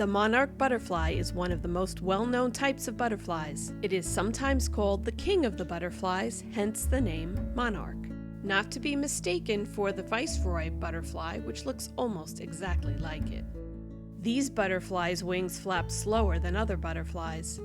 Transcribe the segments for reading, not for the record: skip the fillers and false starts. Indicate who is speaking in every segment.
Speaker 1: The monarch butterfly is one of the most well-known types of butterflies. It is sometimes called the king of the butterflies, hence the name monarch. Not to be mistaken for the viceroy butterfly, which looks almost exactly like it. These butterflies' wings flap slower than other butterflies.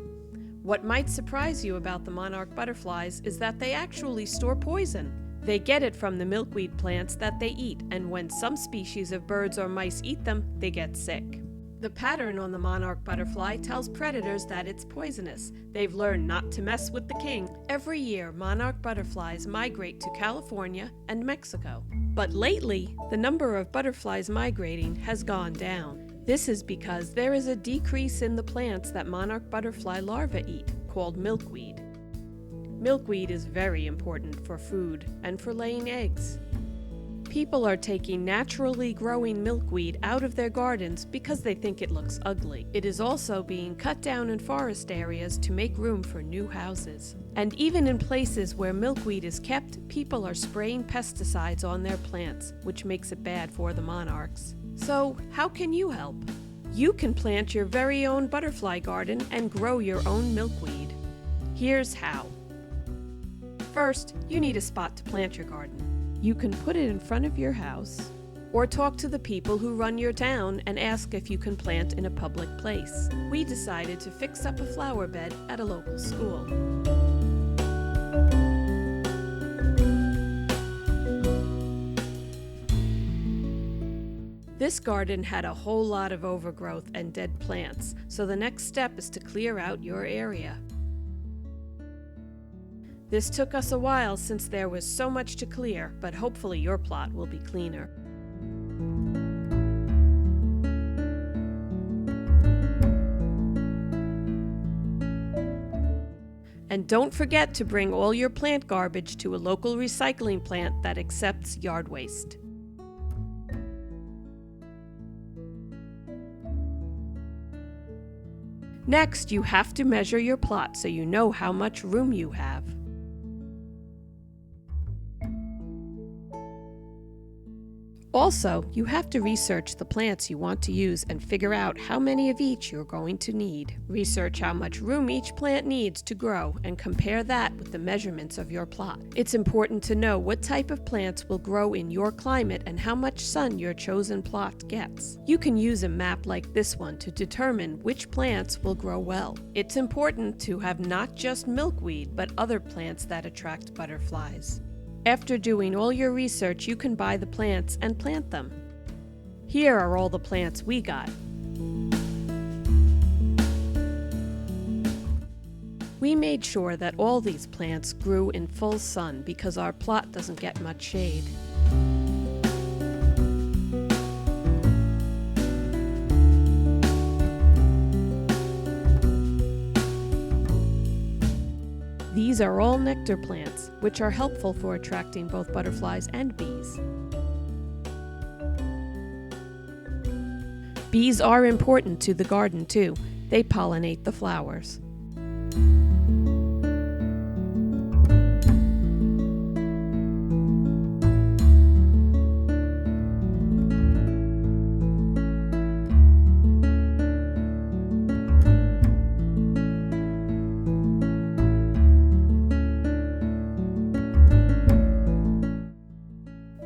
Speaker 1: What might surprise you about the monarch butterflies is that they actually store poison. They get it from the milkweed plants that they eat, and when some species of birds or mice eat them, they get sick. The pattern on the monarch butterfly tells predators that it's poisonous. They've learned not to mess with the king. Every year, monarch butterflies migrate to California and Mexico. But lately, the number of butterflies migrating has gone down. This is because there is a decrease in the plants that monarch butterfly larvae eat, called milkweed. Milkweed is very important for food and for laying eggs. People are taking naturally growing milkweed out of their gardens because they think it looks ugly. It is also being cut down in forest areas to make room for new houses. And even in places where milkweed is kept, people are spraying pesticides on their plants, which makes it bad for the monarchs. So, how can you help? You can plant your very own butterfly garden and grow your own milkweed. Here's how. First, you need a spot to plant your garden. You can put it in front of your house, or talk to the people who run your town and ask if you can plant in a public place. We decided to fix up a flower bed at a local school. This garden had a whole lot of overgrowth and dead plants, so the next step is to clear out your area. This took us a while since there was so much to clear, but hopefully your plot will be cleaner. And don't forget to bring all your plant garbage to a local recycling plant that accepts yard waste. Next, you have to measure your plot so you know how much room you have. Also, you have to research the plants you want to use and figure out how many of each you're going to need. Research how much room each plant needs to grow and compare that with the measurements of your plot. It's important to know what type of plants will grow in your climate and how much sun your chosen plot gets. You can use a map like this one to determine which plants will grow well. It's important to have not just milkweed, but other plants that attract butterflies. After doing all your research, you can buy the plants and plant them. Here are all the plants we got. We made sure that all these plants grew in full sun because our plot doesn't get much shade. These are all nectar plants, which are helpful for attracting both butterflies and bees. Bees are important to the garden too. They pollinate the flowers.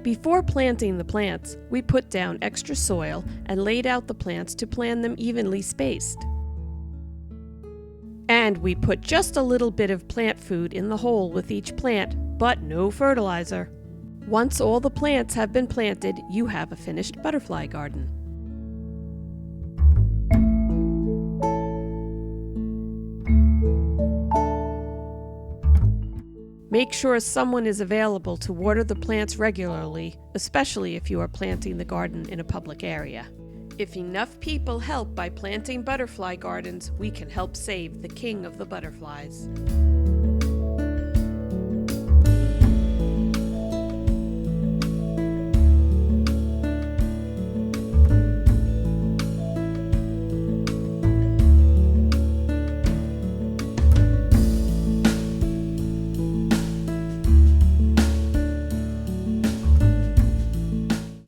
Speaker 1: Before planting the plants, we put down extra soil and laid out the plants to plant them evenly spaced. And we put just a little bit of plant food in the hole with each plant, but no fertilizer. Once all the plants have been planted, you have a finished butterfly garden. Make sure someone is available to water the plants regularly, especially if you are planting the garden in a public area. If enough people help by planting butterfly gardens, we can help save the king of the butterflies.